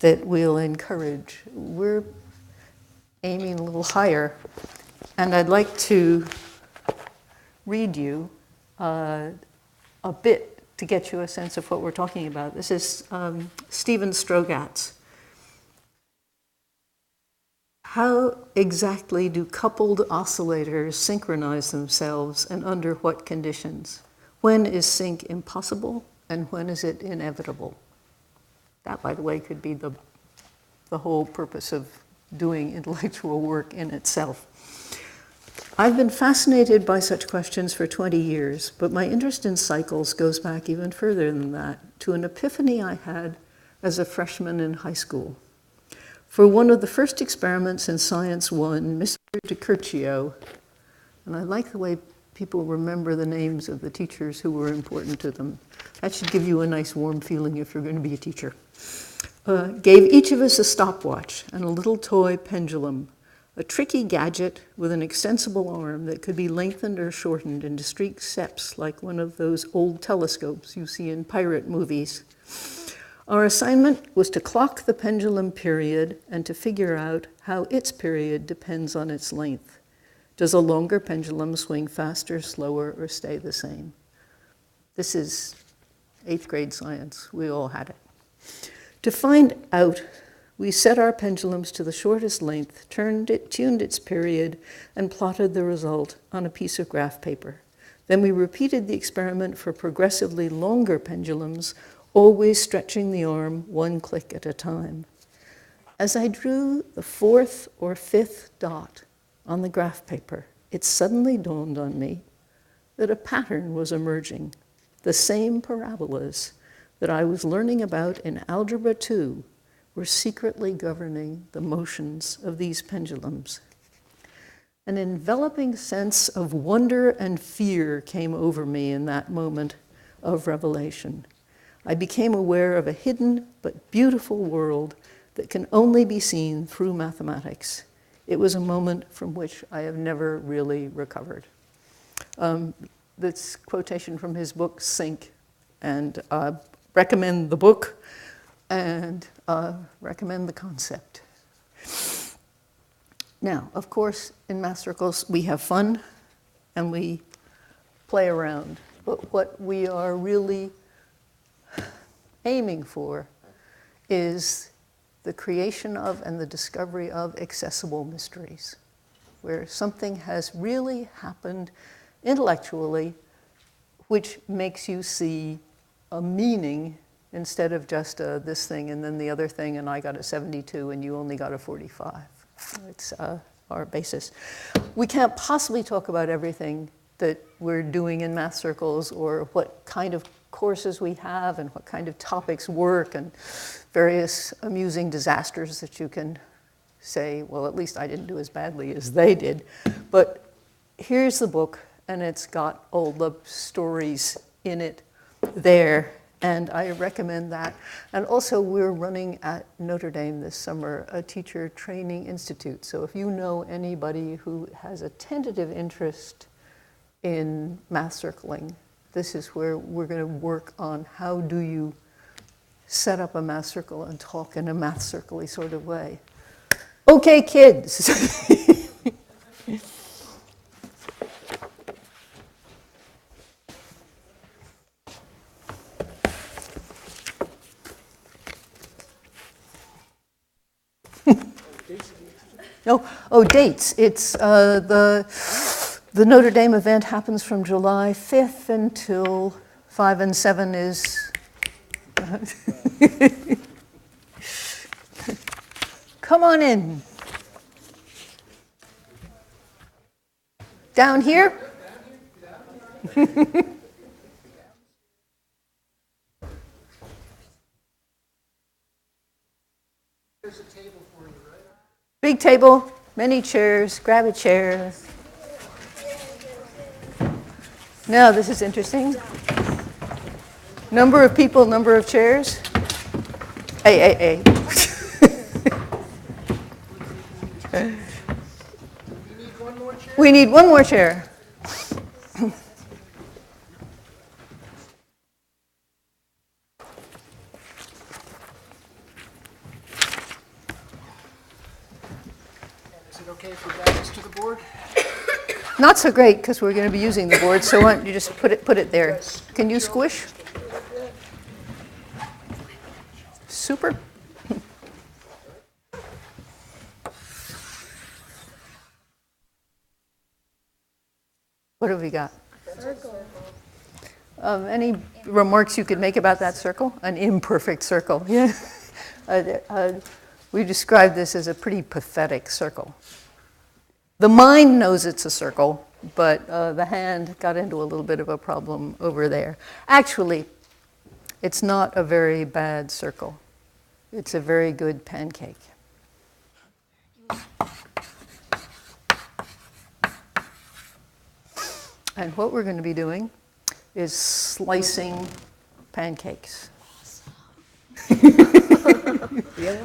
that we'll encourage. We're aiming a little higher, and I'd like to read you a bit to get you a sense of what we're talking about. This is Stephen Strogatz. How exactly do coupled oscillators synchronize themselves, and under what conditions? When is sync impossible, and when is it inevitable? That, by the way, could be the whole purpose of doing intellectual work in itself. I've been fascinated by such questions for 20 years, but my interest in cycles goes back even further than that, to an epiphany I had as a freshman in high school. For one of the first experiments in Science 1, Mr. DiCurcio, and I like the way people remember the names of the teachers who were important to them. That should give you a nice warm feeling if you're going to be a teacher. Gave each of us a stopwatch and a little toy pendulum, a tricky gadget with an extensible arm that could be lengthened or shortened in discrete steps like one of those old telescopes you see in pirate movies. Our assignment was to clock the pendulum period and to figure out how its period depends on its length. Does a longer pendulum swing faster, slower, or stay the same? This is 8th grade science. We all had it. To find out, we set our pendulums to the shortest length, tuned its period, and plotted the result on a piece of graph paper. Then we repeated the experiment for progressively longer pendulums, always stretching the arm one click at a time. As I drew the 4th or 5th dot on the graph paper, it suddenly dawned on me that a pattern was emerging. The same parabolas that I was learning about in Algebra 2 were secretly governing the motions of these pendulums. An enveloping sense of wonder and fear came over me in that moment of revelation. I became aware of a hidden but beautiful world that can only be seen through mathematics. It was a moment from which I have never really recovered. This quotation from his book, Sync, and recommend the book and recommend the concept. Now, of course, in math circles, we have fun and we play around. But what we are really aiming for is the creation of and the discovery of accessible mysteries, where something has really happened intellectually which makes you see a meaning instead of just this thing and then the other thing, and I got a 72 and you only got a 45. It's our basis. We can't possibly talk about everything that we're doing in math circles, or what kind of courses we have and what kind of topics work, and various amusing disasters that you can say, well, at least I didn't do as badly as they did. But here's the book, and it's got all the stories in it there, and I recommend that. And also, we're running at Notre Dame this summer a teacher training institute. So if you know anybody who has a tentative interest in math circling, this is where we're going to work on how do you set up a math circle and talk in a math circle-y sort of way. Okay, kids. No, oh, dates. It's the Notre Dame event happens from July 5th until 5 and 7 is. Come on in. Down here? There's a table for you, right? Big table, many chairs, grab a chair. Now, this is interesting. Number of people, number of chairs. Hey. We need one more chair. it okay if we back this to the board? Not so great, because we're going to be using the board, so why don't you just put it there. Can you squish? Super. What have we got? Circle. Any remarks you could make about that circle? An imperfect circle, yeah. We describe this as a pretty pathetic circle. The mind knows it's a circle, but the hand got into a little bit of a problem over there. Actually, it's not a very bad circle. It's a very good pancake. And what we're going to be doing is slicing pancakes.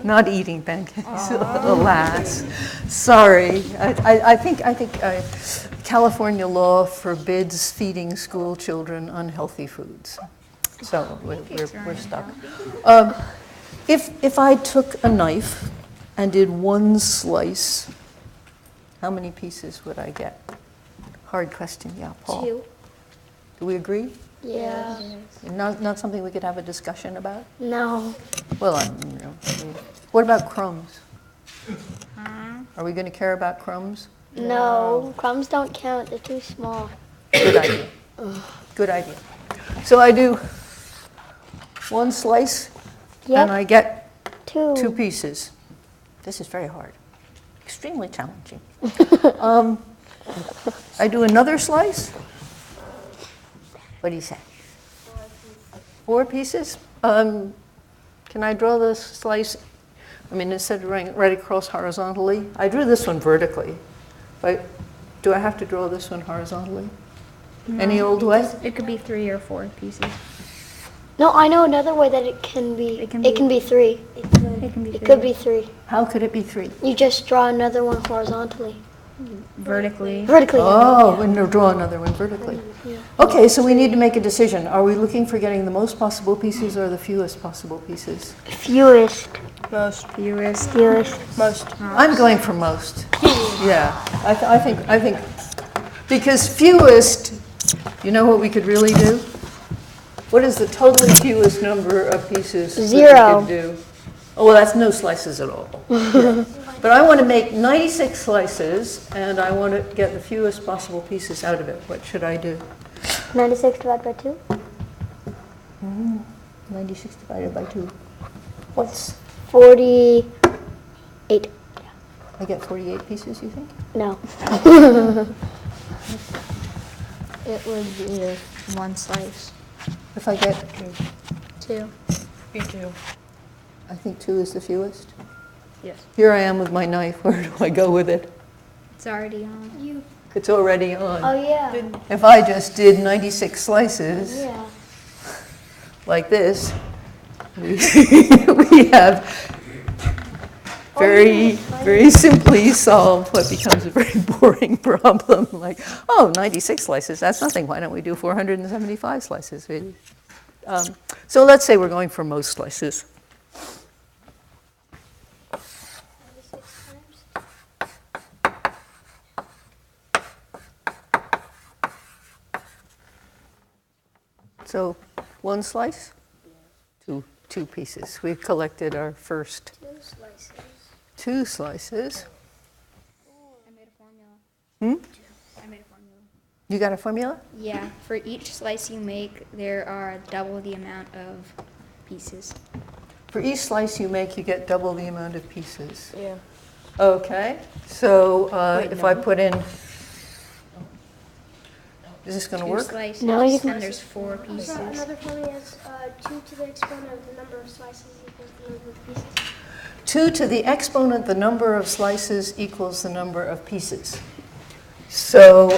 Not eating pancakes, alas. Sorry. I think California law forbids feeding school children unhealthy foods. So we're stuck. If I took a knife and did one slice, how many pieces would I get? Hard question, yeah, Paul. 2. Do we agree? Yeah. Not something we could have a discussion about? No. Well, what about crumbs? Are we going to care about crumbs? No. Crumbs don't count. They're too small. Good idea. Good idea. So I do one slice, Yep. and I get 2. 2 pieces. This is very hard. Extremely challenging. I do another slice. What do you say? 4 pieces? Can I draw this slice? I mean, instead of right across horizontally, I drew this one vertically. But do I have to draw this one horizontally? No, Any old way? It could be 3 or 4 pieces. No, I know another way that it can be. It can It can be 3. It can be It 3. could be 3. How could it be 3? You just draw another one horizontally. vertically. Vertically. Oh, and draw another one vertically. Okay, so we need to make a decision. Are we looking for getting the most possible pieces or the fewest possible pieces? Fewest. Most. Fewest. Most. I'm going for most. Yeah, I think, because fewest, you know what we could really do? What is the totally fewest number of pieces that 0. we could do? Oh, well, that's no slices at all. Yeah. But I want to make 96 slices, and I want to get the fewest possible pieces out of it. What should I do? 96 divided by 2? 96 divided by 2. What's... 48. I get 48 pieces, you think? No. It would be 1 slice. If I get 2. Me too. I think 2 is the fewest. Yes. Here I am with my knife. Where do I go with it? It's already on. It's already on. Oh, yeah. If I just did 96 slices Yeah. like this, we have very simply solved what becomes a very boring problem. Like, oh, 96 slices, that's nothing. Why don't we do 475 slices? So let's say we're going for most slices. So 1 slice, 2 pieces. We've collected our first 2 slices. I made a formula. Hmm? I made a formula. You got a formula? Yeah. For each slice you make, there are double the amount of pieces. For each slice you make, you get double the amount of pieces. Yeah. Okay, so if I put in, is this going to 2 work? slices, No, you can- and there's 4 pieces. Another formula is 2 to the exponent of the number of slices equals the number of pieces. 2 to the exponent, the number of slices equals the number of pieces. So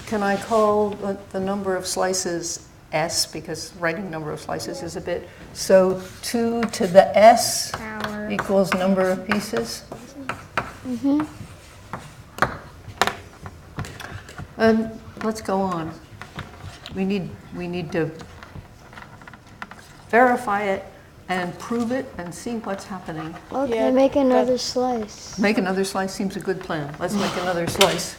can I call the number of slices S, because writing number of slices is a bit, so 2 to the S Power. equals number of pieces? Mm-hmm. And let's go on. We need to verify it and prove it and see what's happening. Okay, Yeah, make another that- slice. Make another slice seems a good plan. Let's make another slice.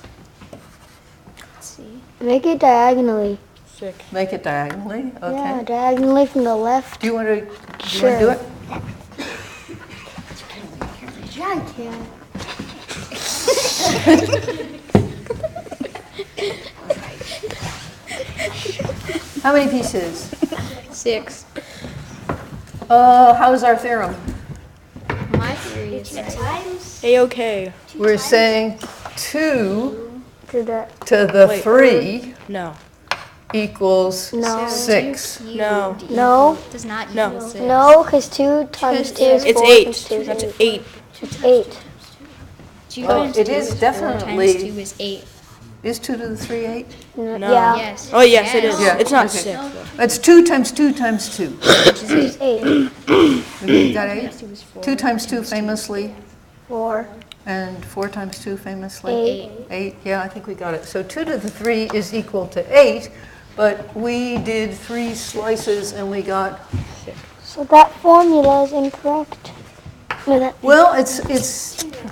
Let's see. Make it diagonally. Sick. Make it diagonally, Yeah, okay. diagonally from the left. Do you want to do Sure. it? Yeah. How many pieces? 6. How's our theorem? My theory is Two that times. A-okay. We're saying 2 To the to the Wait. 3 No. equals No. 6. No. No. does not No. equal 6. no, because 2 times 2 is 4. It's times 2 8. is That's 8. 8. It's 8. 2 Oh, times it 2 is 4 definitely- times 2 is 8. Is 2 to the 3 8? No. Yeah, Yes. Oh, yes, it is. Yeah, It's not okay. 6. That's 2 times 2 times 2. it's 8. You got 8? 2 is 4. 2 times 2 famously, 4. and 4 times 2 famously? 8. 8, yeah, I think we got it. So 2 to the 3 is equal to 8, but we did 3 slices and we got, So that formula is incorrect. No, that, well, it's 2s equals.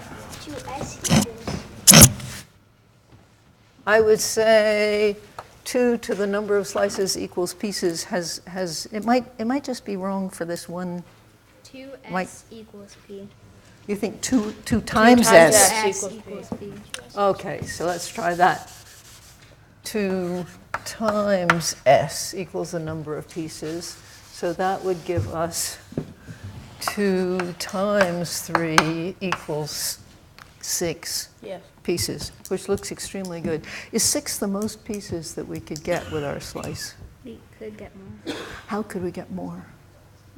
I would say 2 to the number of slices equals pieces has it might just be wrong for this one. 2s Mike. equals p. You think 2 times times s? S. S equals p. Okay, so let's try that. 2 times s equals the number of pieces. So that would give us 2 times 3 equals 6 Yes. pieces, which looks extremely good. Is 6 the most pieces that we could get with our slice? We could get more. How could we get more?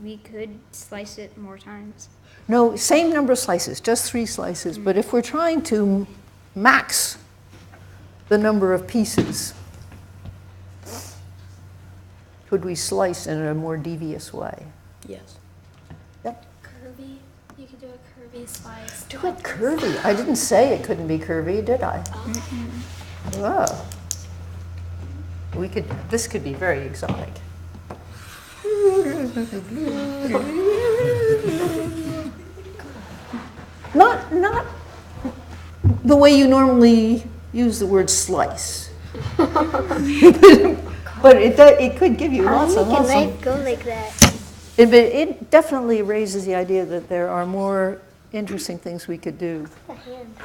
We could slice it more times. No, same number of slices, just 3 slices. But if we're trying to max the number of pieces, could we slice in a more devious way? Yes. Yep. Curvy. You could do a curvy slice. Do it curvy. I didn't say it couldn't be curvy, did I? Oh. This could be very exotic. Not the way you normally use the word slice. But it could give you lots and lots of. go like that. But it definitely raises the idea that there are more interesting things we could do. A hand.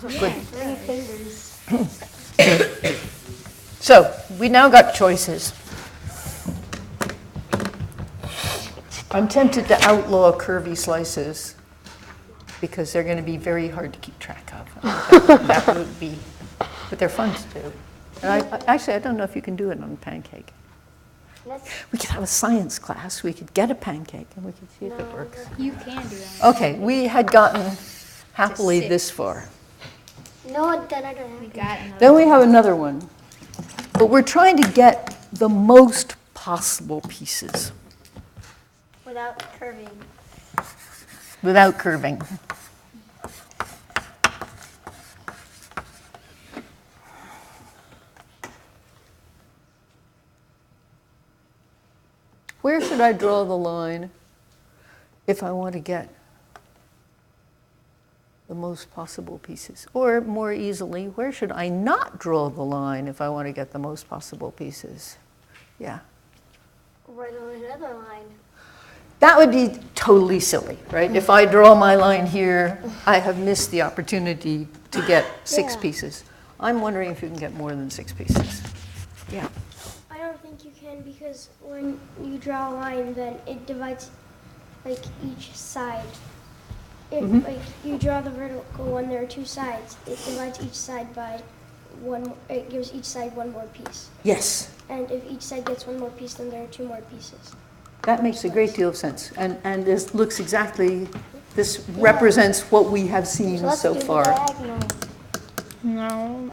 Good. 3 fingers. So we now got choices. I'm tempted to outlaw curvy slices because they're going to be very hard to keep track of. That would be, but they're fun to do. And I don't know if you can do it on a pancake. We could have a science class. We could get a pancake and we could see if it works. You can do that. Okay, we had gotten happily six. this far. No, then I don't We have got another. Then we have another one. But we're trying to get the most possible pieces without curving. without curving. Where should I draw the line if I want to get the most possible pieces? Or more easily, where should I not draw the line if I want to get the most possible pieces? Yeah. Right on another line. That would be totally silly, right? If I draw my line here, I have missed the opportunity to get 6 Yeah. pieces. I'm wondering if you can get more than 6 pieces. Yeah. I don't think you can because when you draw a line, then it divides like each side. If like you draw the vertical when there are 2 sides, it divides each side by one. It gives each side 1 more piece. Yes. And if each side gets 1 more piece, then there are 2 more pieces. That makes a great deal of sense. And this looks exactly, this represents what we have seen Let's so do the far. diagonal. No.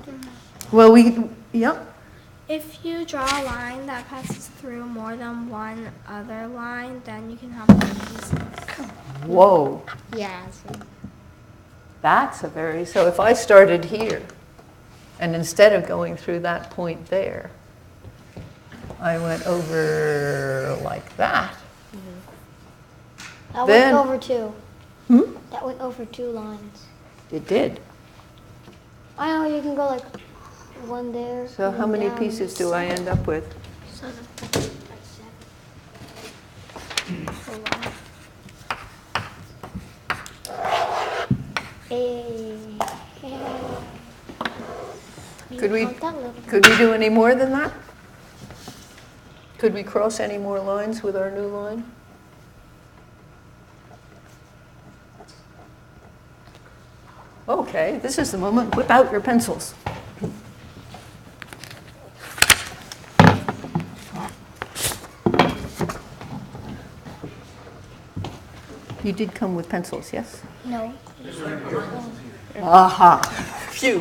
Well, yep. If you draw a line that passes through more than one other line, then you can have more pieces. Whoa. Yeah. So That's a very, so if I started here, and instead of going through that point there, I went over like that, That Then- went over 2. Hmm? That went over 2 lines. It did. I know you can go like 1 there. So and how then many down. pieces do I end up with? 7. Hey. Could we, Count that little. could we do any more than that? Could we cross any more lines with our new line? Okay, this is the moment. Whip out your pencils. You did come with pencils, yes? No. Aha, phew.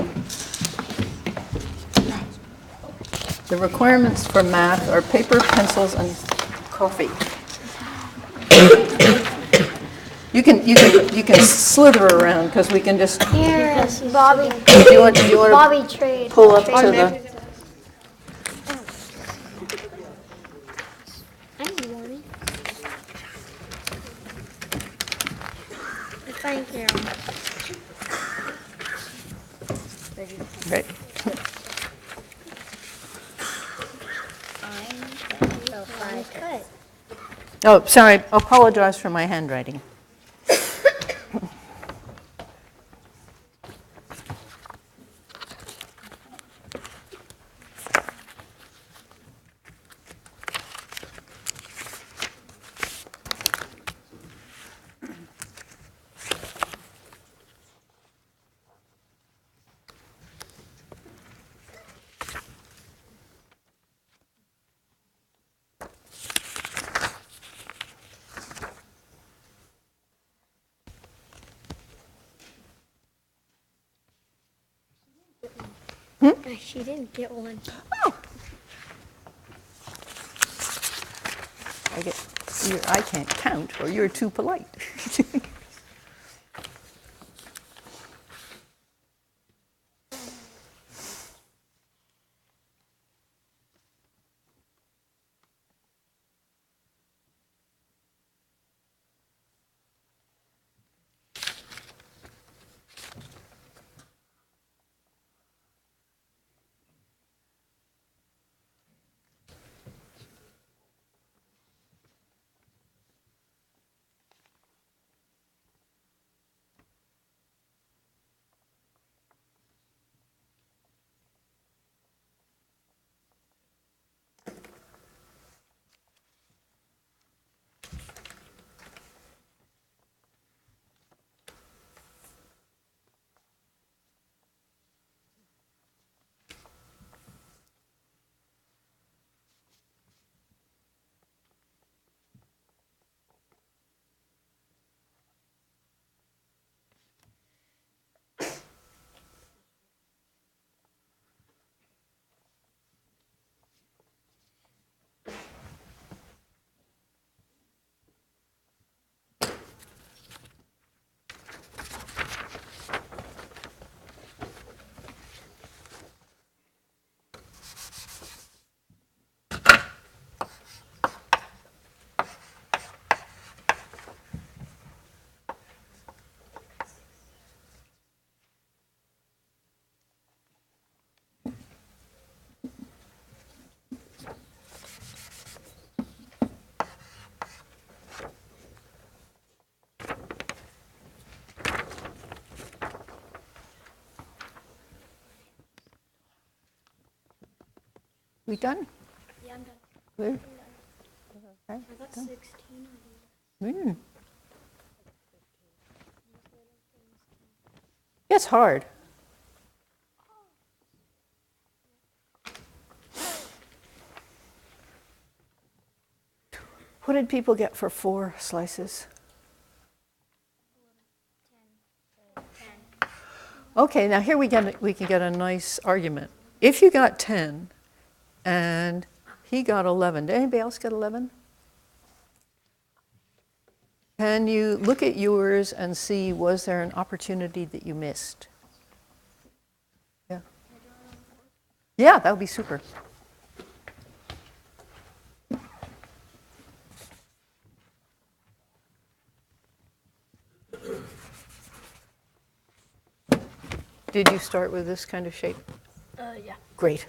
The requirements for math are paper, pencils, and coffee. You can slither around because we can just. Here, Bobby. Do you want to Bobby trade. pull up to the? I need one. Thank you. Right. Good. Oh, sorry. Apologize for my handwriting. She didn't get one. I can't count, or you're too polite. We done? Yeah, I'm done. Good. Okay. I got 16. Mm. It's hard. What did people get for 4 slices? 10. Okay, now here we can get a nice argument. If you got 10 and he got 11, did anybody else get 11? Can you look at yours and see, was there an opportunity that you missed? Yeah. Yeah, that would be super. Did you start with this kind of shape? Yeah. Great.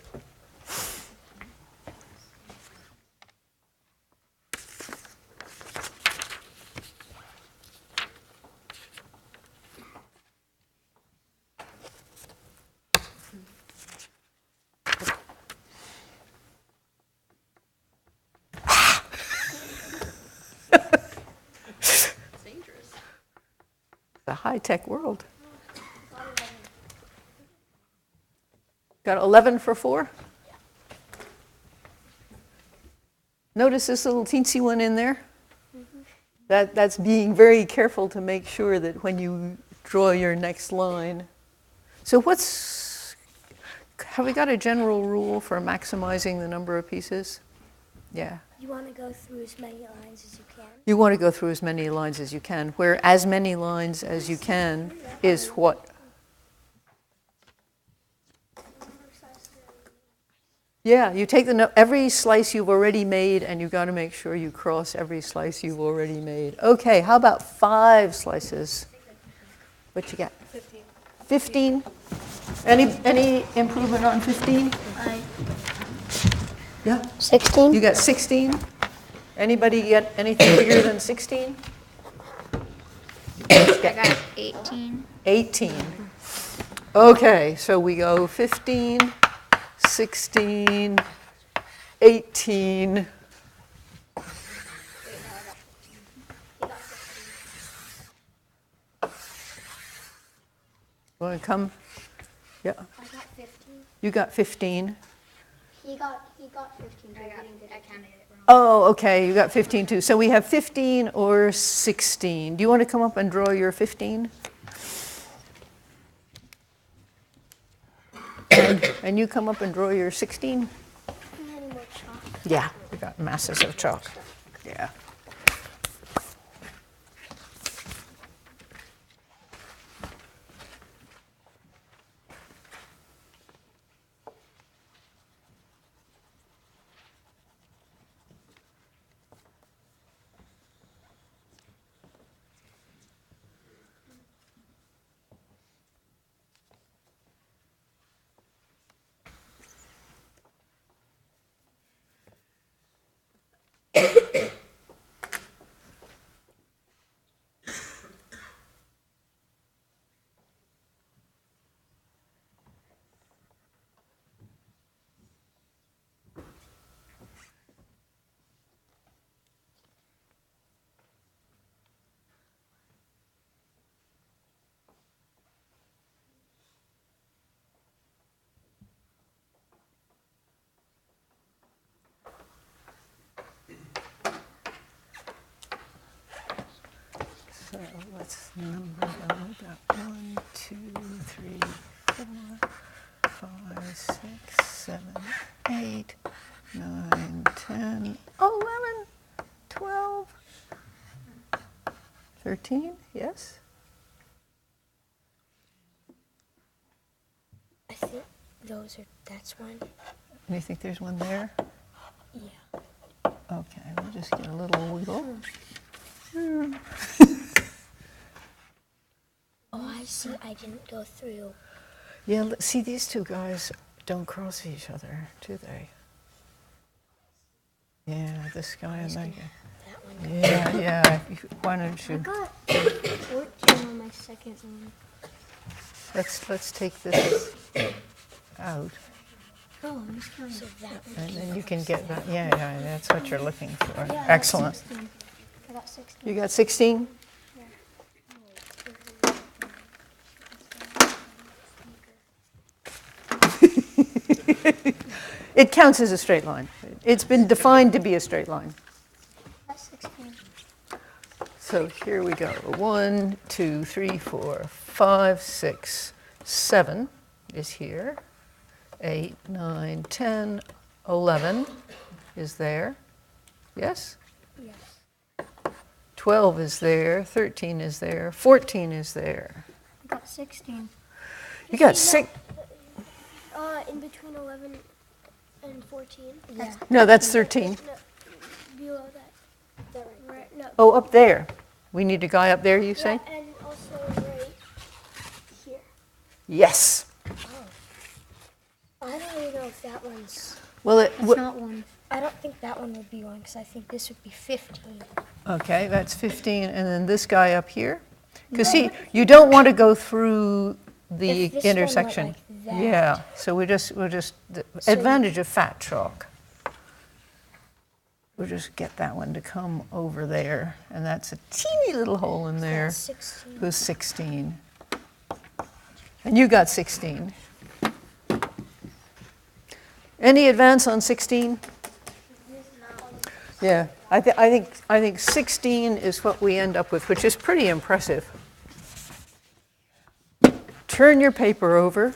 The high-tech world. Got 11 for 4? Notice this little teensy one in there? That's being very careful to make sure that when you draw your next line. So have we got a general rule for maximizing the number of pieces? Yeah. You want to go through as many lines as you can. You want to go through as many lines as you can, where as many lines as you can is what? Yeah, you take every slice you've already made, and you've got to make sure you cross every slice you've already made. Okay, how about 5 slices? What you got? 15. 15? Any improvement on 15? Yeah. 16? You got 16? Anybody get anything bigger than 16? I got 18. 18. Okay, so we go 15, 16, 18. Want to come? Yeah. I got 15. You got 15. He got 15. I counted it wrong. Oh, okay, you got 15 too. So we have 15 or 16. Do you want to come up and draw your 15? And you come up and draw your 16? Yeah, we got masses of chalk. Yeah. So let's number them. We got 1, 2, 3, 4, 5, 6, 7, 8, 9, 10, 11, 12, 13, yes? I think that's one. And you think there's one there? Yeah. Okay, we'll just get a little wiggle. Oh, I see. I didn't go through. Yeah, see, these two guys don't cross each other, do they? Yeah, this guy and that guy. That one. Yeah. Why don't I you? got 14 on my second one. Let's take this out, Oh, I'm just counting. So that one. and then you can get that. Yeah, that's what you're looking for. Yeah, I got Excellent. 16. I got 16. You got 16? It counts as a straight line. It's been defined to be a straight line. That's 16. So here we go. 1, 2, 3, 4, 5, 6, 7 is here. 8, 9, 10, 11 is there. Yes? Yes. 12 is there. 13 is there. 14 is there. I got 16. You got 6. In between 11 and 14. Yeah. No, that's 13. No, below that. Right, no. Oh, up there. We need a guy up there, you say? Yeah, and also right here. Yes. I don't even know if that one's. Well, It's not one. I don't think that one would be one because I think this would be 15. okay, that's 15, and then this guy up here? Because see, you don't want to go through the If this one went intersection. like that. Yeah, so we'll just, the advantage of fat chalk. We'll just get that one to come over there, and that's a teeny little hole in there. That's 16. Who's 16? And you got 16. Any advance on 16? Yeah, I think 16 is what we end up with, which is pretty impressive. Turn your paper over,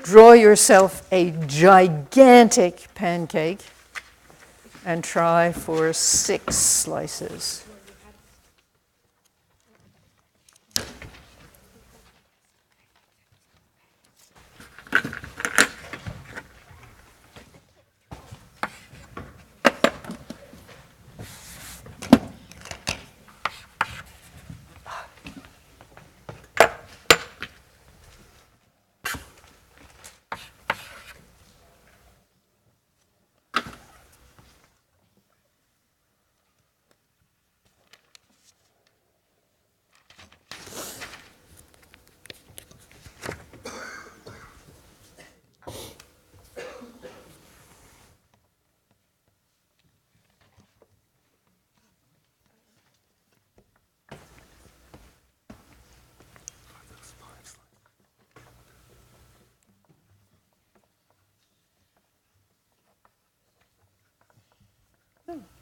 draw yourself a gigantic pancake, and try for 6 slices.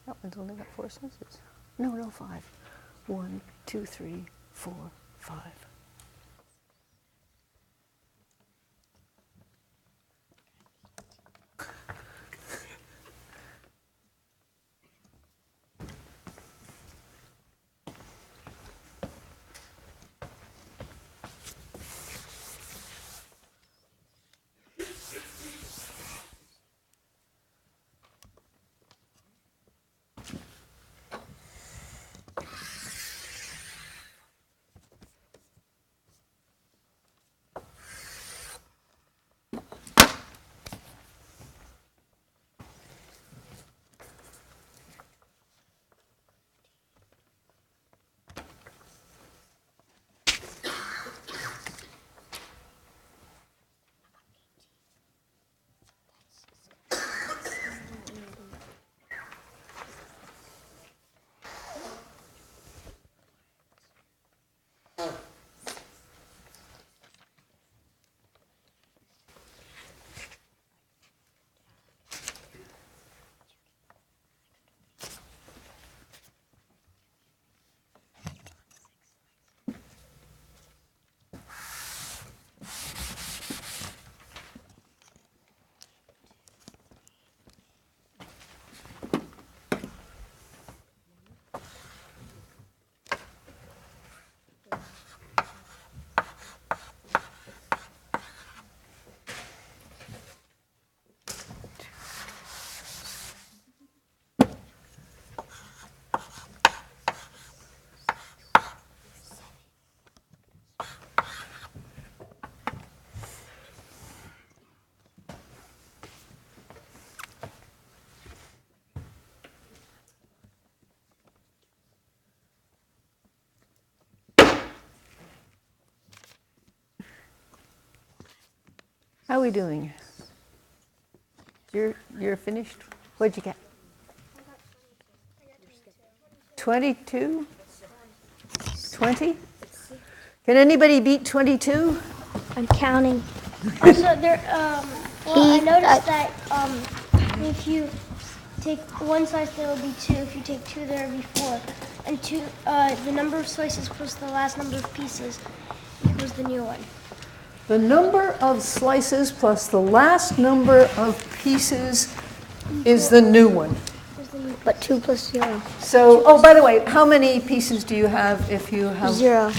That one's only got 4 slices. No, 5. 1, 2, 3, 4, 5. How are we doing? You're finished? What'd you get? 22? 20? Can anybody beat 22? I'm counting. Also, there, I noticed that if you take 1 slice, there will be 2. If you take 2, there will be 4. And the number of slices plus the last number of pieces equals the new one. The number of slices plus the last number of pieces is the new one. But 2 plus 0. So, oh, by the way, how many pieces do you have if you have... 0.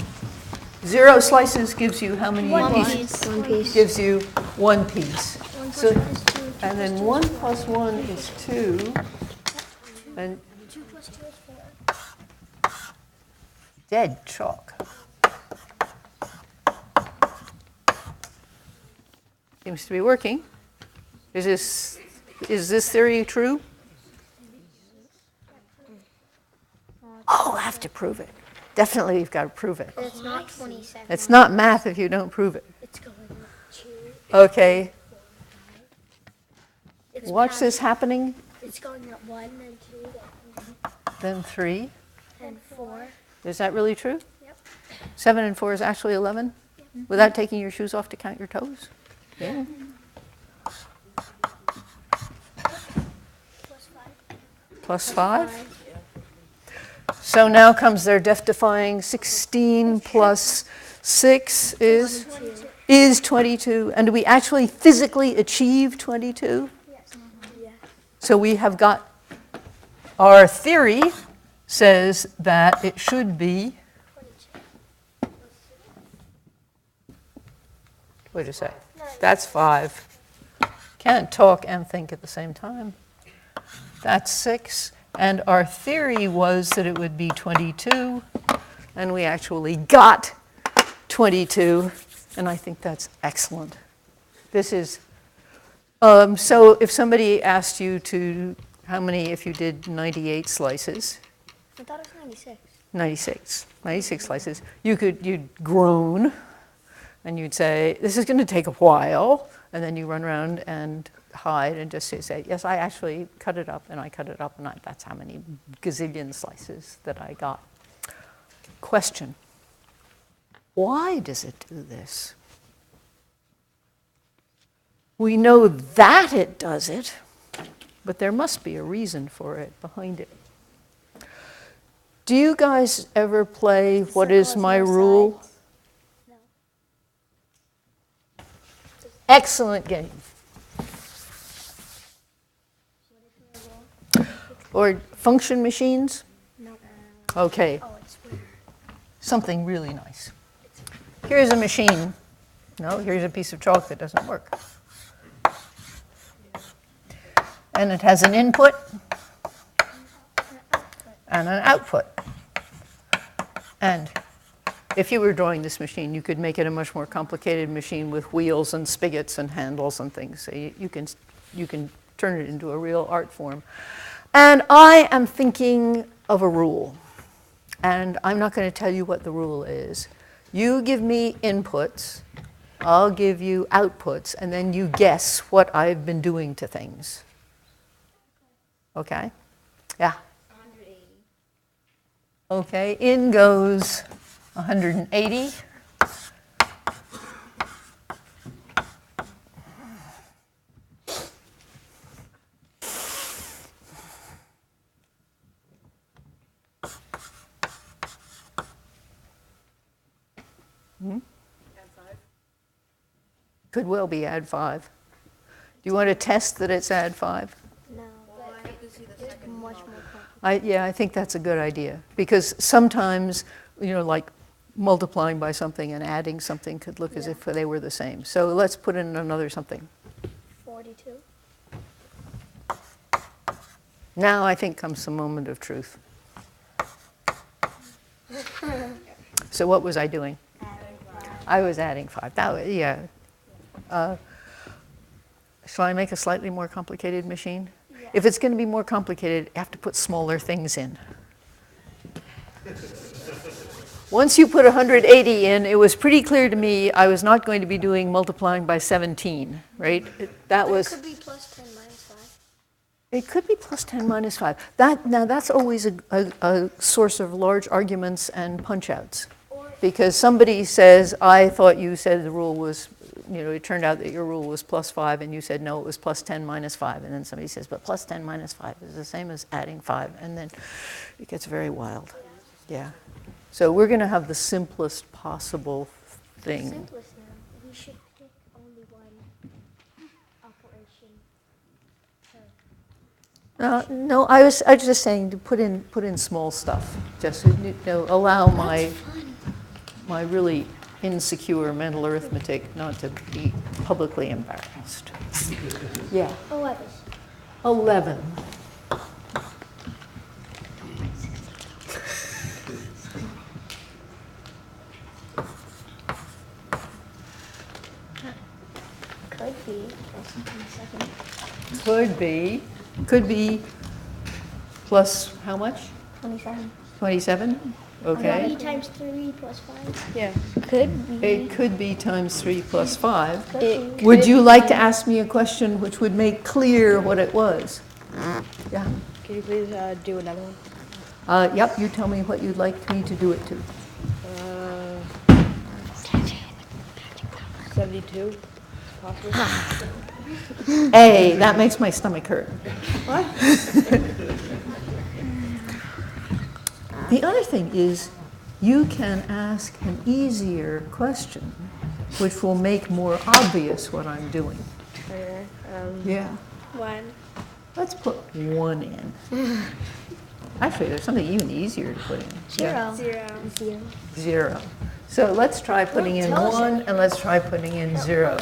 0 slices gives you how many pieces? 1 piece. Gives you 1 piece. 1 plus So, 1 is 2. and then 1 plus 1 is 2. And 2 plus 2 is 4. dead chalk. Seems to be working. Is this theory true? Oh, I have to prove it. Definitely you've got to prove it. It's not 27. It's not math if you don't prove it. It's going up 2. Okay, It's watch this happening, It's going up 1, then 2, then 3. then 4. Is that really true? Yep. 7 and 4 is actually 11? Without taking your shoes off to count your toes? Yeah. Plus 5? So now comes their death-defying 16 plus 6 is 22. And do we actually physically achieve 22? Yes. So we have got, our theory says that it should be, wait a sec, that's 5. Can't talk and think at the same time. That's 6. And our theory was that it would be 22, and we actually got 22, and I think that's excellent. This is, so if somebody asked you to, how many if you did 98 slices? I thought it was 96 slices. You'd groan, and you'd say, this is going to take a while, and then you run around and hide and just say, yes, I actually cut it up, and I cut it up, and that's how many gazillion slices that I got. Question: why does it do this? We know that it does it, but there must be a reason for it behind it. Do you guys ever play What Is My Rule? No. Excellent game. Or function machines? No. Okay, Oh, it's weird. something really nice. Here's a machine. No, here's a piece of chalk that doesn't work. And it has an input and an output. And if you were drawing this machine, you could make it a much more complicated machine with wheels and spigots and handles and things. So you can turn it into a real art form. And I am thinking of a rule. And I'm not going to tell you what the rule is. You give me inputs, I'll give you outputs, and then you guess what I've been doing to things. Okay? Yeah? 180. Okay, in goes 180. Could well be add 5. Do you want to test that it's add 5? No. It's much more complicated. Yeah, I think that's a good idea, because sometimes, like multiplying by something and adding something could look as if they were the same. So let's put in another something. 42. Now I think comes the moment of truth. So what was I doing? I was adding 5. That was, yeah. Shall I make a slightly more complicated machine? Yeah. If it's going to be more complicated, you have to put smaller things in. Once you put 180 in, it was pretty clear to me I was not going to be doing multiplying by 17, right? That was. It could be plus 10 minus 5. It could be plus 10 minus 5. That's always a source of large arguments and punch-outs. Because somebody says, I thought you said the rule was, it turned out that your rule was plus 5, and you said, no, it was plus 10 minus 5. And then somebody says, but plus 10 minus 5 is the same as adding 5. And then it gets very wild. Yeah. So we're going to have the simplest possible thing. Simplest now. We should pick only one operation per. No, I was just saying to put in small stuff. Just allow my really insecure mental arithmetic not to be publicly embarrassed. Yeah. 11. Could be plus how much? 27. 27? Okay. 3 times 3 plus 5. Yeah. Could be. It could be times 3 plus 5. Could be. Would you like to ask me a question which would make clear what it was? Yeah. Can you please do another one? Yep, you tell me what you'd like me to do it to. 72, possibly. A, that makes my stomach hurt. What? The other thing is, you can ask an easier question, which will make more obvious what I'm doing. Okay. Yeah. 1. Let's put 1 in. Actually, there's something even easier to put in. Yeah. 0. 0. So let's try putting in 1, and let's try putting in 0.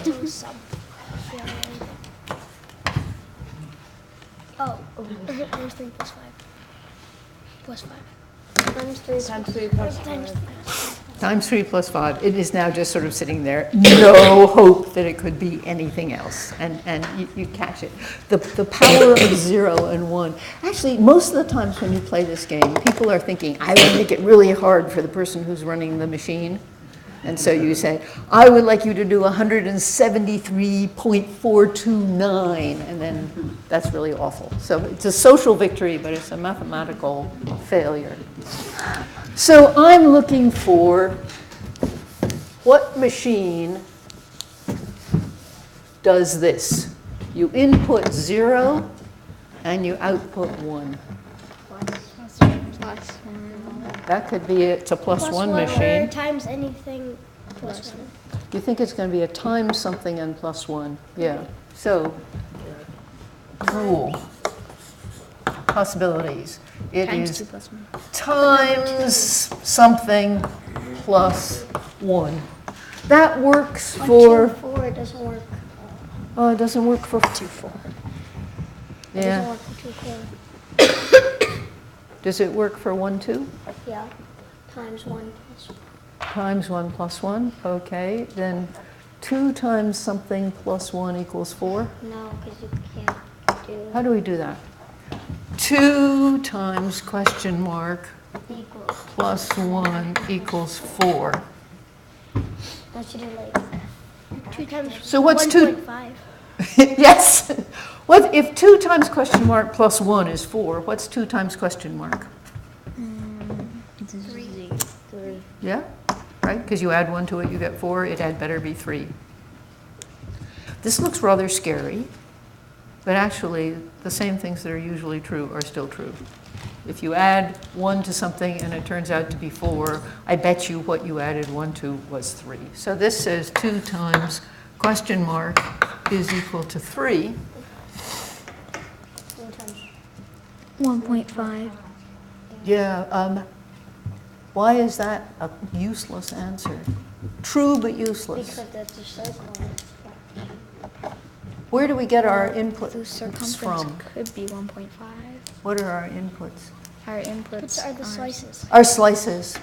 Oh, times 3 plus 5. Plus 5. Times 3 Times 3 plus times 5. Times 3 plus 5. It is now just sort of sitting there. No hope that it could be anything else. And you catch it. The power of 0 and 1. Actually, most of the times when you play this game, people are thinking, I will make it really hard for the person who's running the machine. And so you say, I would like you to do 173.429. And then that's really awful. So it's a social victory, but it's a mathematical failure. So I'm looking for what machine does this. You input 0 and you output 1. Plus 1. That could be it's a plus 1 Or machine. times anything plus 1. You think it's going to be a times something and plus 1. Yeah. So, rule. Possibilities. It Times is 2 plus 1. times something plus 1. That works for, 4 it doesn't work. oh, it doesn't work for 2, 4. It doesn't Yeah. work for 2, 4. Does it work for 1, 2? Yeah. Times 1 plus 1. Times 1 plus 1. Okay. Then 2 times something plus 1 equals 4. No, because you can't do How do we do that? 2 times question mark equals. plus 1 equals 4. That should do like 2 times. So what's 2? 1.5. Yes. What if 2 times question mark plus 1 is 4? What's 2 times question mark? 3. Yeah, right? Because you add 1 to it, you get 4. It had better be 3. This looks rather scary, but actually the same things that are usually true are still true. If you add 1 to something and it turns out to be 4, I bet you what you added 1 to was 3. So this says 2 times question mark is equal to 3. 1.5. Yeah, why is that a useless answer? True but useless. Because that's a circle. Where do we get our The inputs circumference from? could be 1.5. What are our inputs? Our inputs What are the slices? Our slices.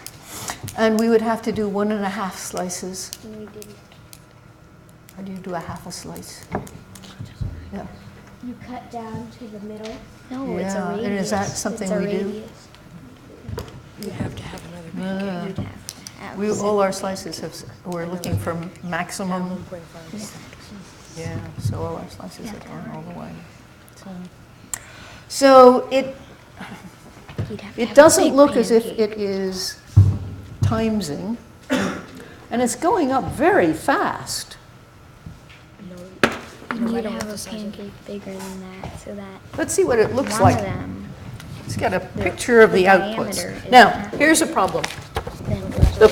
And we would have to do 1.5 slices. And we didn't. How do you do a half a slice? Yeah. You cut down to the middle. No, it's a Yeah, radius. and is that something It's a we do? radius. You have to have another Uh, You'd have to have all our slices have, we're looking for maximum. 1.5. Yeah, so all our slices have gone all the way. So You'd have to it have a doesn't big look as if pancake. it is timesing, and it's going up very fast. You need to have a pancake bigger than that, so that Let's see what it looks one like. of them Let's get a picture of the outputs. diameter is Now, half. here's a problem. then goes The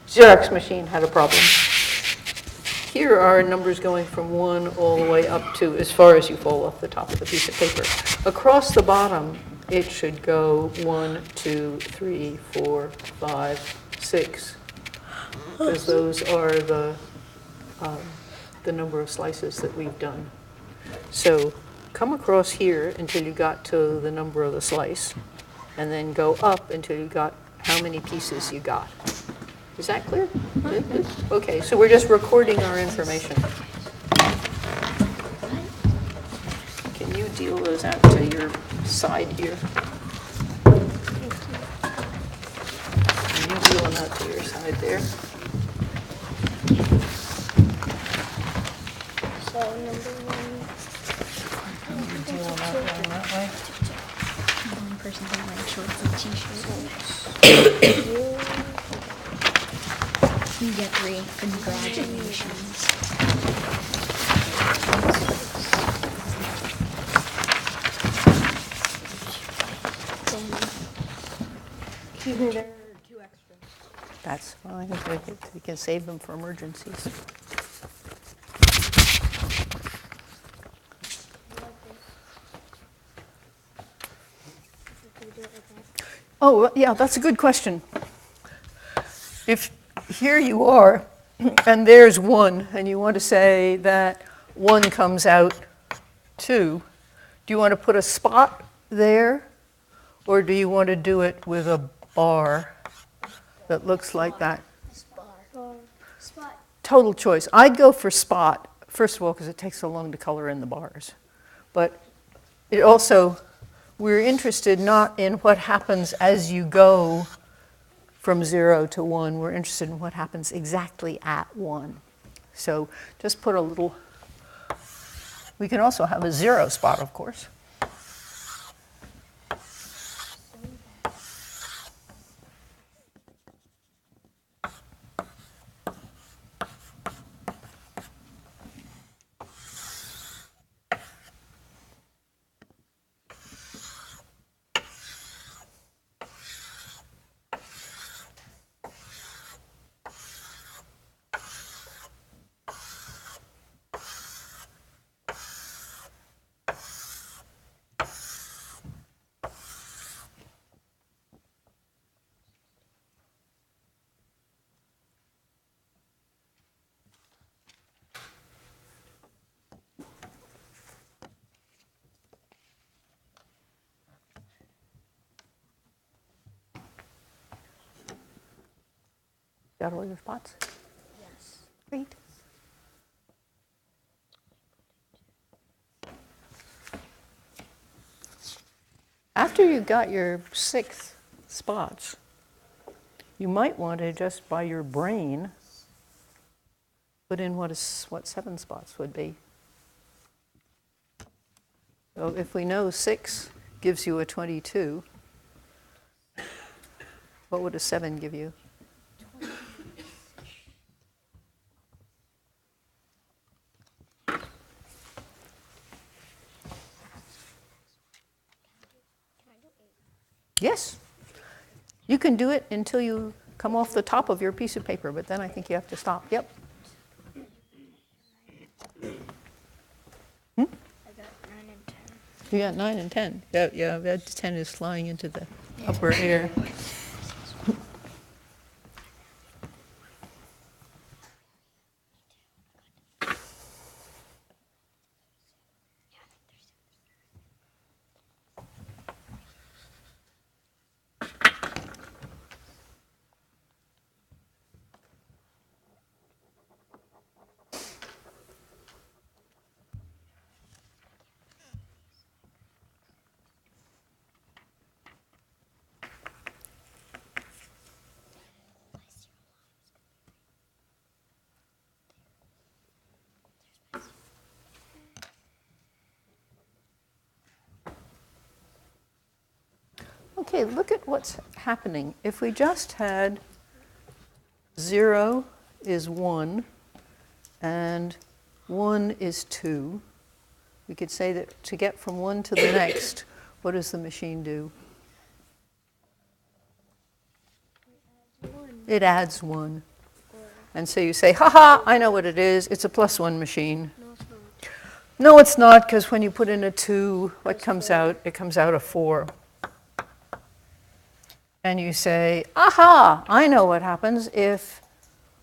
Xerox machine had a problem. Here are numbers going from 1 all the way up to as far as you fall off the top of the piece of paper. Across the bottom, it should go 1, 2, 3, 4, 5, 6, because those are the number of slices that we've done. So come across here until you got to the number of the slice, and then go up until you got how many pieces you got. Is that clear? Okay, so we're just recording our information. deal those out to your side here. And you deal them out to your side there. So number one. Deal them out along that way. One person can wear shorts and t-shirts. You get 3. Congratulations. Excuse me, there are 2 extras. That's fine. We can save them for emergencies. Oh, well, yeah, that's a good question. If here you are, and there's 1, and you want to say that 1 comes out 2, do you want to put a spot there, or do you want to do it with a bar that looks like that? Spot. Total choice. I'd go for spot, first of all, because it takes so long to color in the bars. But it also, we're interested not in what happens as you go from 0 to 1. We're interested in what happens exactly at 1. So just put a little, we can also have a 0 spot, of course. Got all your spots? Yes. Great. After you got your 6 spots, you might want to just by your brain put in what 7 spots would be. So if we know 6 gives you a 22, what would a 7 give you? Yes. You can do it until you come off the top of your piece of paper, but then I think you have to stop. Yep. I got 9 and 10. You got 9 and 10. Yeah, that 10 is flying into the upper air. Okay, look at what's happening. If we just had 0 is 1 and 1 is 2, we could say that to get from 1 to the next, what does the machine do? It adds 1. And so you say, ha, I know what it is. It's a +1 machine. No, it's not, because when you put in a 2, what comes out? It comes out a 4. And you say, aha, I know what happens if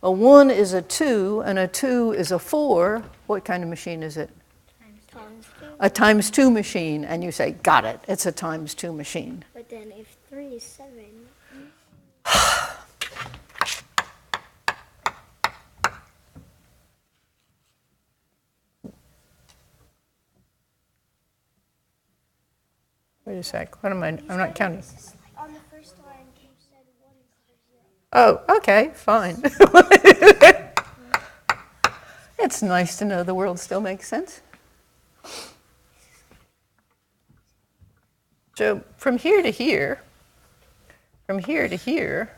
a 1 is a 2 and a 2 is a 4. What kind of machine is it? A times 2 machine. And you say, got it, it's a times 2 machine. But then if 3 is 7. Wait a sec. What am I? I'm not counting. On the first line, you said 1 is 0. Oh, okay, fine. It's nice to know the world still makes sense. So from here to here, from here to here,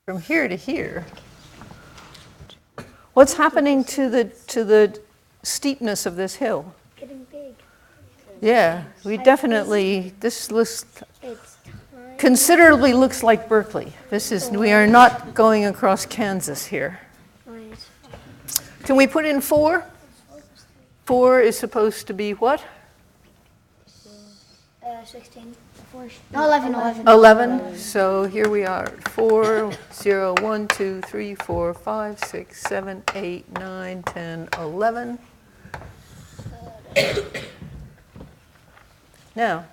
from here to here, what's happening to the steepness of this hill? Getting big. Yeah, we definitely, this looks, It's time. considerably looks like Berkeley. We are not going across Kansas here. Can we put in 4? 4 is supposed to be what? 16. 11. 11. So here we are. 4, 0, 1, 2, 3, 4, 5, 6, 7, 8, 9, 10, 11. Now,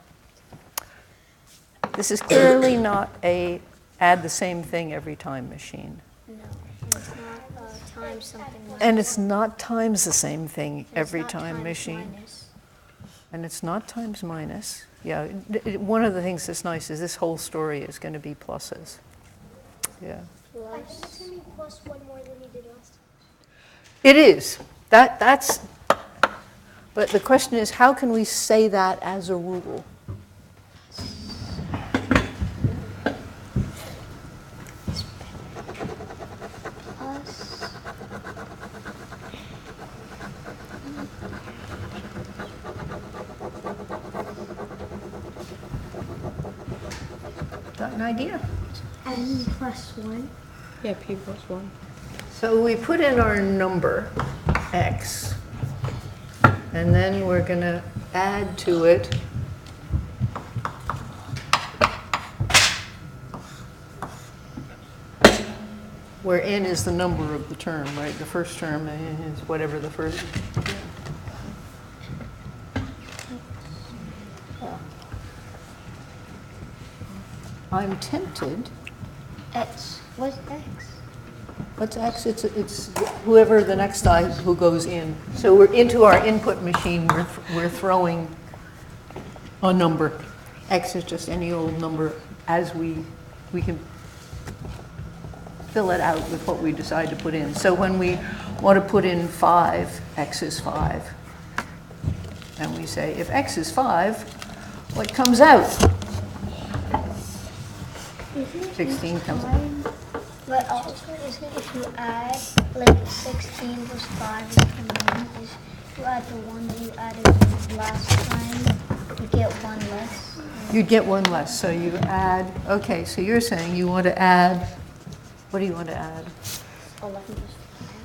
this is clearly not a add the same thing every time machine. No, it's not times something. And it's not times the same thing every time machine. And it's not times minus. Yeah, one of the things that's nice is this whole story is going to be pluses. Yeah. I think it's going to be plus 1 more than you did last time. It is. That's. But the question is, how can we say that as a rule? Got an idea? N plus 1. Yeah, P plus 1. So we put in our number, x, and then we're going to add to it where n is the number of the term, right? The first term is whatever the first. I'm tempted. X. What's X? What's x? It's whoever the next guy who goes in. So we're into our input machine. We're throwing a number. X is just any old number as we can fill it out with what we decide to put in. So when we want to put in 5, x is 5. And we say, if x is 5, what comes out? 16 comes out. But also, isn't if you add like 16 plus 5 is 21, is you add the one that you added last time, you get 1 less. You'd get 1 less. So you add, okay, so you're saying you want to add, what do you want to add? 11 plus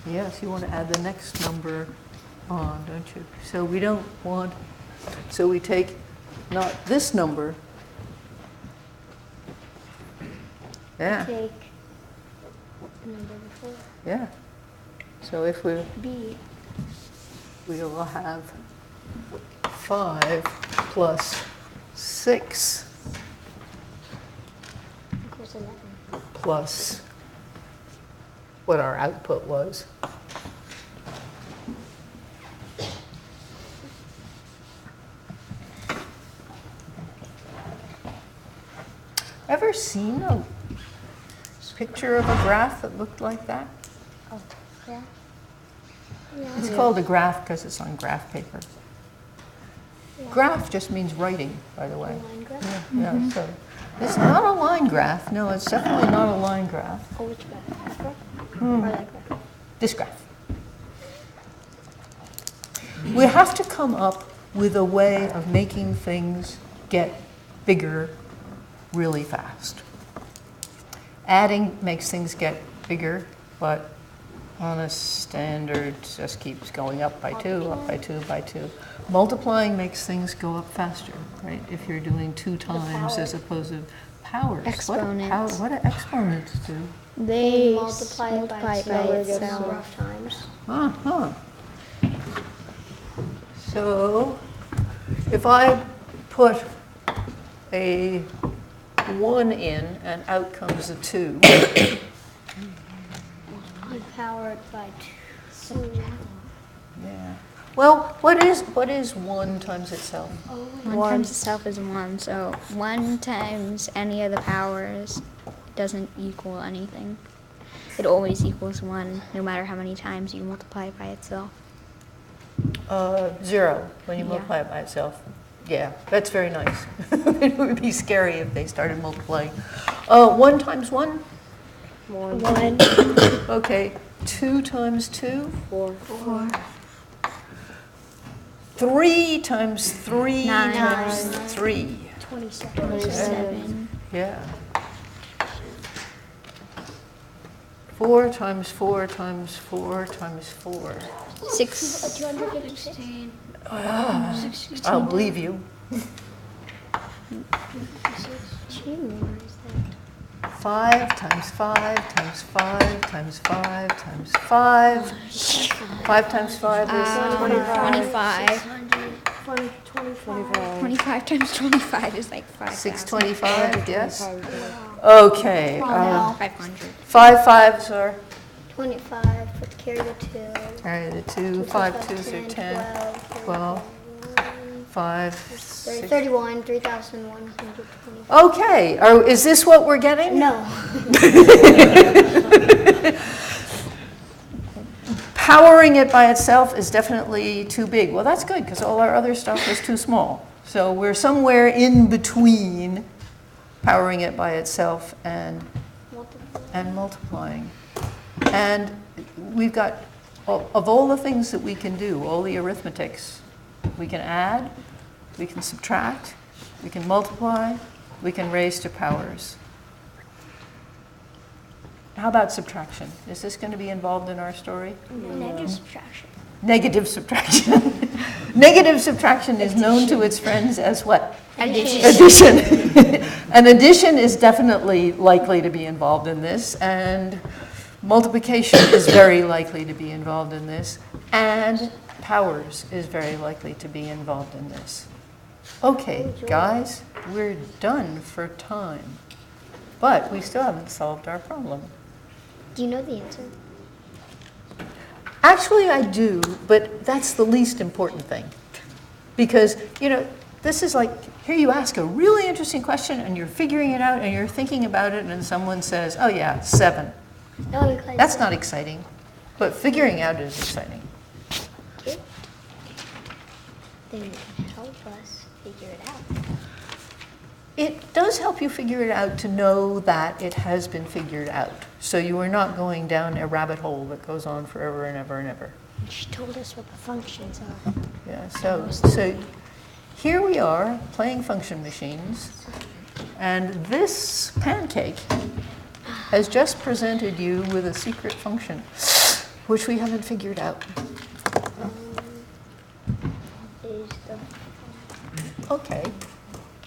5. Yes, you want to add the next number on, don't you? So we don't want, so we take not this number. Yeah, Take the number before. yeah. So if we B. will have 5 plus 6 Equals 11. plus what our output was. Ever seen a picture of a graph that looked like that? Oh, yeah. It's called a graph because it's on graph paper. Graph just means writing, by the way. Line graph? Yeah, so it's not a line graph. No, it's definitely not a line graph. Oh, which graph? That graph? Or that graph? This graph. We have to come up with a way of making things get bigger really fast. Adding makes things get bigger, but on a standard just keeps going up by 2, up by 2, by 2. Multiplying makes things go up faster, right? If you're doing 2 times as opposed to powers. Exponents. What do exponents do? They Multiply it by itself. number of times. Uh-huh. So if I put a 1 in and out comes a 2, You power it by 2. yeah. Well, what is 1 times itself? 1 times itself is 1, so 1 times any of the powers doesn't equal anything. It always equals 1, no matter how many times you multiply it by itself. 0 when you Yeah. multiply it by itself. Yeah, that's very nice. It would be scary if they started multiplying. 1 times 1? 1. Okay. 2 times 2? 4. 3 times 3 9. times 3. 27. Yeah. 4 times 4 times 4 times 4. 6. 216. I'll believe you. 5 times 5 times 5 times 5 times 5. 5 times 5 is 25. 25. 25 times 25 is like 5,000. 625, yes? Okay. 500. 5 5s are 25, but carry the 2. carry the 2. 5 2s are 10. 12. 5, 6. 31, 3,120. Okay. Is this what we're getting? No. Powering it by itself is definitely too big. Well, that's good because all our other stuff was too small. So we're somewhere in between powering it by itself and multiplying. And we've got, of all the things that we can do, all the arithmetics, we can add, we can subtract, we can multiply, we can raise to powers. How about subtraction? Is this going to be involved in our story? Negative subtraction. Negative subtraction. Negative subtraction is known to its friends as what? Addition. Addition. And addition is definitely likely to be involved in this, and multiplication is very likely to be involved in this, and powers is very likely to be involved in this. Okay, guys, we're done for time, but we still haven't solved our problem. Do you know the answer? Actually, I do, but that's the least important thing. Because, this is like, here you ask a really interesting question and you're figuring it out and you're thinking about it and someone says, oh yeah, 7. No, That's not exciting, but figuring out is exciting. Then help us figure it out. It does help you figure it out to know that it has been figured out. So you are not going down a rabbit hole that goes on forever and ever and ever. She told us what the functions are. Yeah, so here we are playing function machines, and this pancake has just presented you with a secret function, which we haven't figured out. Okay,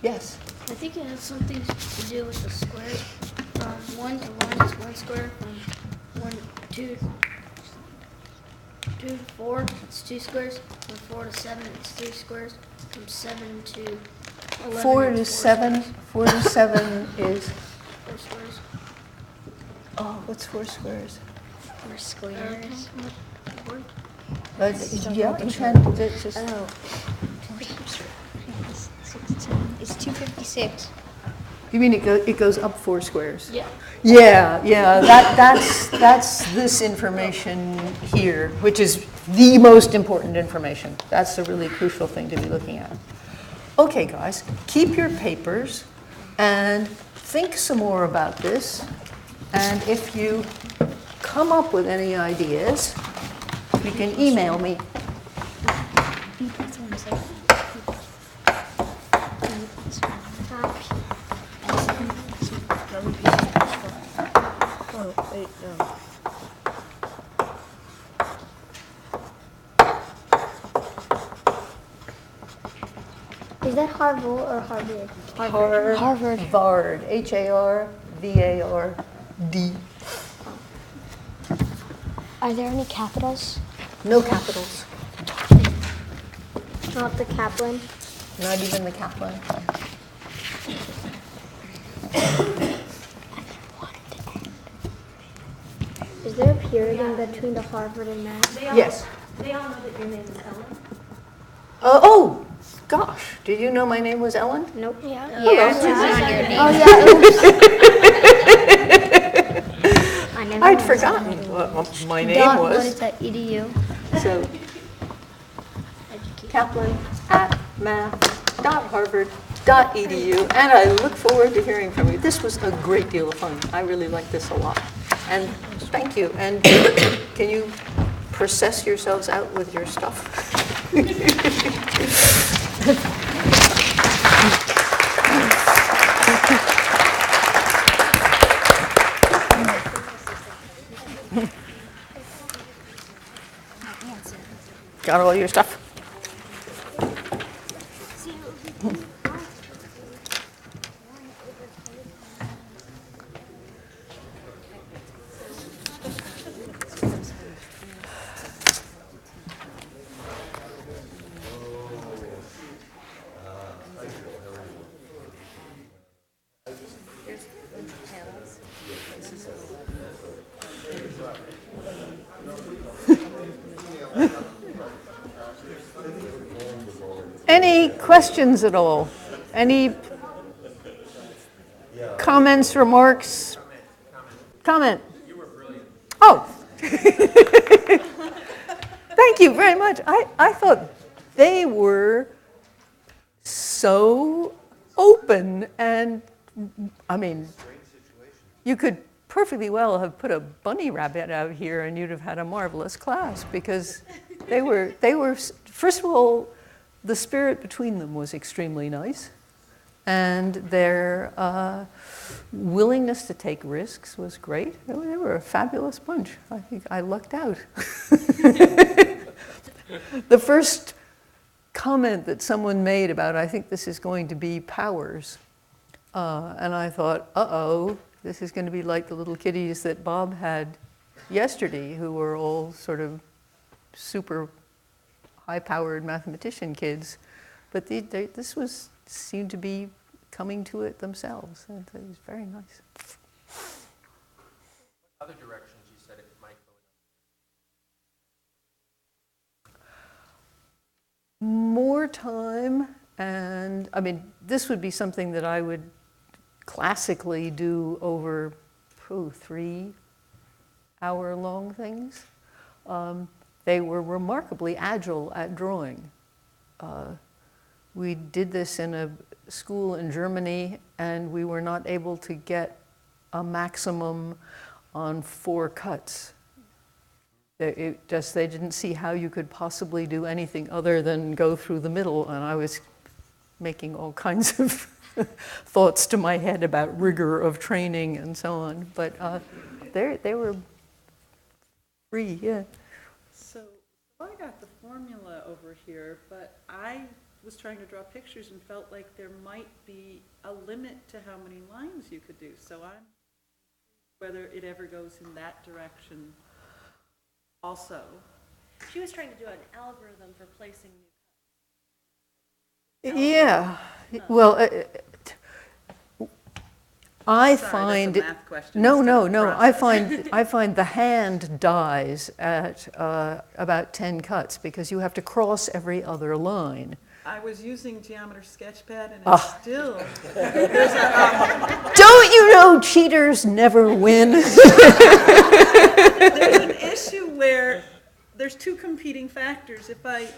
yes. I think it has something to do with the squares. From 1 to 1 is 1 square. From 1 to 2 to 4, it's 2 squares. From 4 to 7, it's 3 squares. From 7 to 11, 4 to it's 7. 4 to 7 is, 4 squares. oh, what's 4 squares? 4 squares. Yeah, you can, just, Oh. 16. It's 256. you mean it goes up 4 squares? Yeah. Yeah, that's this information here, which is the most important information. That's the really crucial thing to be looking at. Okay, guys, keep your papers and think some more about this. And if you come up with any ideas, you can email me. Oh, wait, no. Is that Harvard or Harvard? Harvard. Vard. Harvard. Are there any capitals? No capitals. Not the Kaplan. Not even the Kaplan. Is there a period in between the Harvard and that? Yes. They all know that your name is Ellen. Oh, gosh, did you know my name was Ellen? Nope. Yeah. Yeah, it's on your name. Oh yeah, I'd forgotten what my name dot was. what is that, edu? So, Kaplan at math.harvard.edu, and I look forward to hearing from you. This was a great deal of fun. I really like this a lot. And thank you. And can you process yourselves out with your stuff? Got all your stuff? Any questions at all? Any comments, remarks? Comment? You were brilliant. Oh. Thank you very much. I thought they were so open, and I mean, you could perfectly well have put a bunny rabbit out here and you'd have had a marvelous class, because they were, first of all, the spirit between them was extremely nice, and their willingness to take risks was great. They were a fabulous bunch. I think I lucked out. The first comment that someone made about, I think this is going to be powers, and I thought, uh-oh, this is going to be like the little kiddies that Bob had yesterday, who were all sort of super high-powered mathematician kids, but this seemed to be coming to it themselves, and it was very nice. Other directions you said it might go in? More time, and I mean, this would be something that I would classically do over 3-hour-long things. They were remarkably agile at drawing. We did this in a school in Germany, and we were not able to get a maximum on 4 cuts. They didn't see how you could possibly do anything other than go through the middle, and I was making all kinds of thoughts to my head about rigor of training and so on. But they were free, yeah. So I got the formula over here, but I was trying to draw pictures and felt like there might be a limit to how many lines you could do. So I'm whether it ever goes in that direction also. She was trying to do an algorithm for placing new Yeah, well, I Sorry, find that's a math question no, instead no, of no. process. I find the hand dies at about 10 cuts, because you have to cross every other line. I was using Geometer Sketchpad, and it's Ah. still, Don't you know cheaters never win? there's an issue where there's 2 competing factors. If I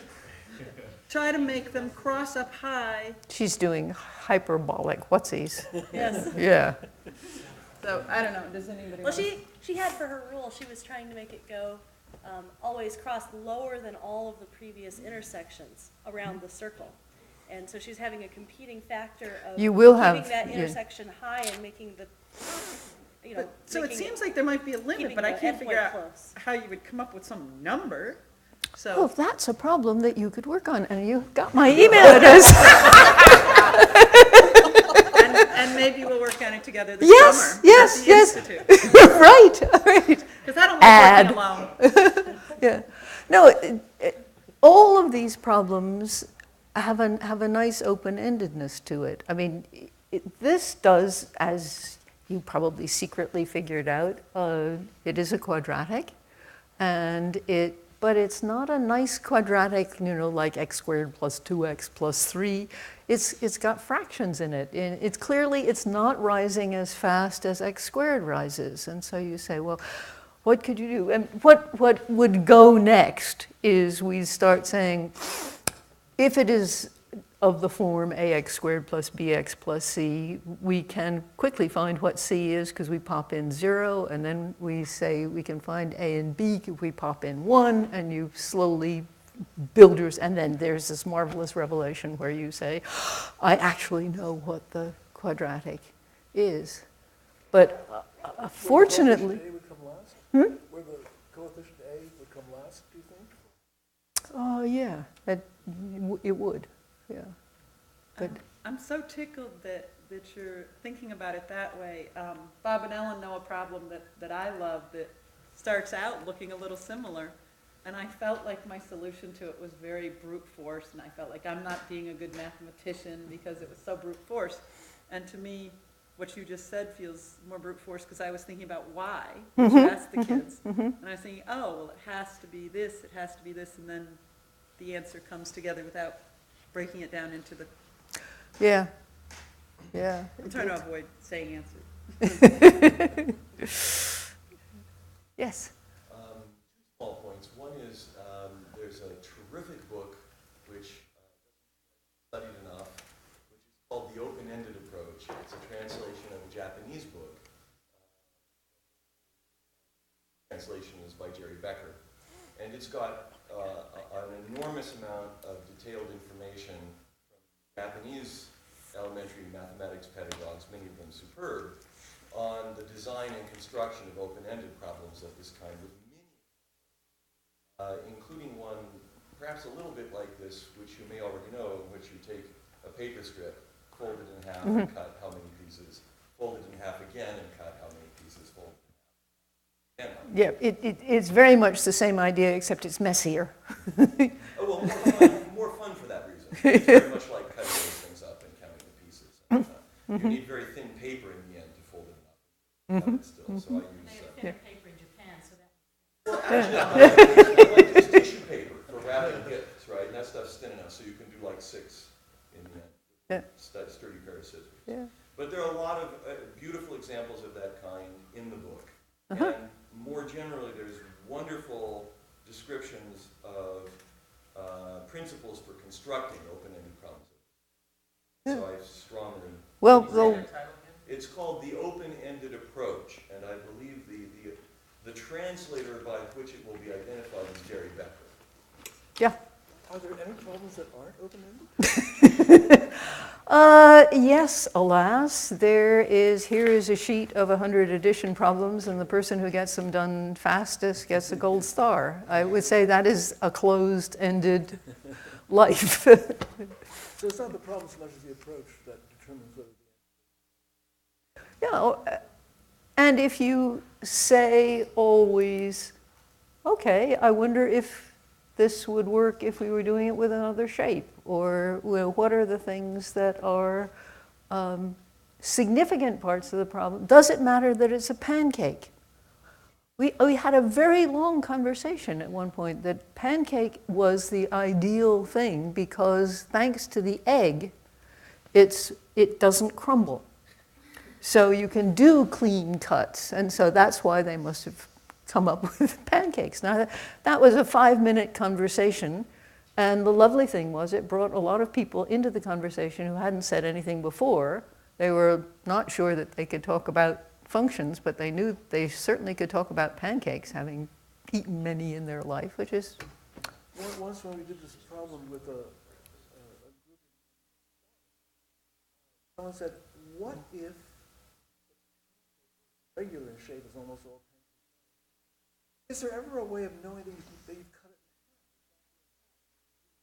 try to make them cross up high, She's doing hyperbolic whatsies. Yes. Yeah. so I don't know, does anybody Well, want she had for her rule, she was trying to make it go always cross lower than all of the previous intersections around the circle. And so she's having a competing factor of You will keeping have- that yeah. intersection high and making the, you know, So it making seems like there might be a limit, keeping but I the can't endpoint figure out close. how you would come up with some number. Well, So, that's a problem that you could work on, and you got my email address. and maybe we'll work on it together this Yes, summer yes, at the yes. Institute. Right, right. Because I don't Add. like working alone. Yeah. No, all of these problems have a nice open-endedness to it. I mean, this does, as you probably secretly figured out, it is a quadratic, and it but it's not a nice quadratic, like x squared plus 2x plus 3. It's got fractions in it. And it's not rising as fast as x squared rises. And so you say, well, what could you do? And what would go next is we start saying, if it is of the form ax squared plus bx plus c, we can quickly find what c is because we pop in 0, and then we say we can find a and b if we pop in 1, and you slowly build yours, and then there's this marvelous revelation where you say, I actually know what the quadratic is. But fortunately... Where the coefficient A would come last? Where the coefficient A would come last, do you think? Oh, yeah, it would. Yeah, but I'm so tickled that you're thinking about it that way. Bob and Ellen know a problem that I love that starts out looking a little similar, and I felt like my solution to it was very brute force, and I felt like I'm not being a good mathematician because it was so brute force. And to me, what you just said feels more brute force because I was thinking about why. You asked the kids, and I was thinking, oh, well, it has to be this, and then the answer comes together without breaking it down into the... yeah. I'm trying to avoid saying answer. Yes. Two small points. One is there's a terrific book which I studied enough, which is called The Open-Ended Approach. It's a translation of a Japanese book. Translation is by Jerry Becker. And it's got an enormous amount of detailed information from Japanese elementary mathematics pedagogues, many of them superb, on the design and construction of open-ended problems of this kind, with many, including one perhaps a little bit like this, which you may already know, in which you take a paper strip, fold it in half, and cut how many pieces, fold it in half again, and cut how many pieces, fold it in half. Yeah, it's very much the same idea, except it's messier. Oh, well, more fun for that reason. It's very much like cutting those things up and counting the pieces. And, you need very thin paper in the end to fold it up. Cut it still, so I use... They have thinner paper in Japan, so that... Well, actually, I like this tissue paper for wrapping gifts, right? And that stuff's thin enough, so you can do like 6 in the end. Yeah. Sturdy pair of scissors. Yeah. But there are a lot of beautiful examples of that kind in the book. And more generally, there's wonderful descriptions of principles for constructing open-ended problems. So I strongly... Well, it's called The Open-Ended Approach, and I believe the translator by which it will be identified is Gary Becker. yeah. Are there any problems that aren't open-ended? Yes, alas. Here is a sheet of 100 addition problems, and the person who gets them done fastest gets a gold star. I would say that is a closed-ended life. So it's not the problem so much as the approach that determines whether Yeah, and if you say always, okay, I wonder if this would work if we were doing it with another shape, or what are the things that are significant parts of the problem? Does it matter that it's a pancake? We had a very long conversation at one point that pancake was the ideal thing because thanks to the egg, it doesn't crumble. So you can do clean cuts, and so that's why they must have come up with pancakes. Now, that was a 5-minute conversation, and the lovely thing was it brought a lot of people into the conversation who hadn't said anything before. They were not sure that they could talk about functions, but they knew they certainly could talk about pancakes, having eaten many in their life, which is... Once when we did this problem with a group, someone said, what if regular shape is almost all pancake? Is there ever a way of knowing that you've cut it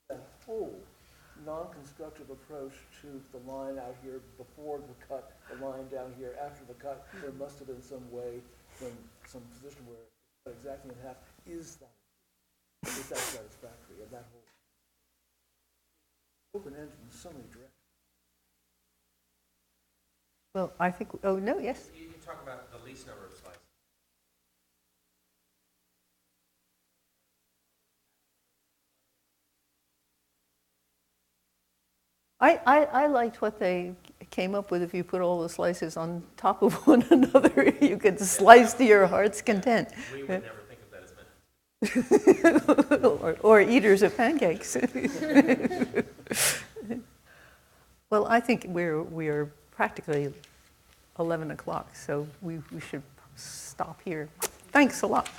in half? That whole non-constructive approach to the line out here before the cut, the line down here after the cut, there must have been some way, some position where it's cut exactly in half. Is that satisfactory? And that whole open engine in so many directions. Well, I think, oh, no, yes? You can talk about the least number of slices. I liked what they came up with. If you put all the slices on top of one another, you could slice to your heart's content. We would never think of that as men. or eaters of pancakes. Well, I think we are practically 11 o'clock, so we should stop here. Thanks a lot.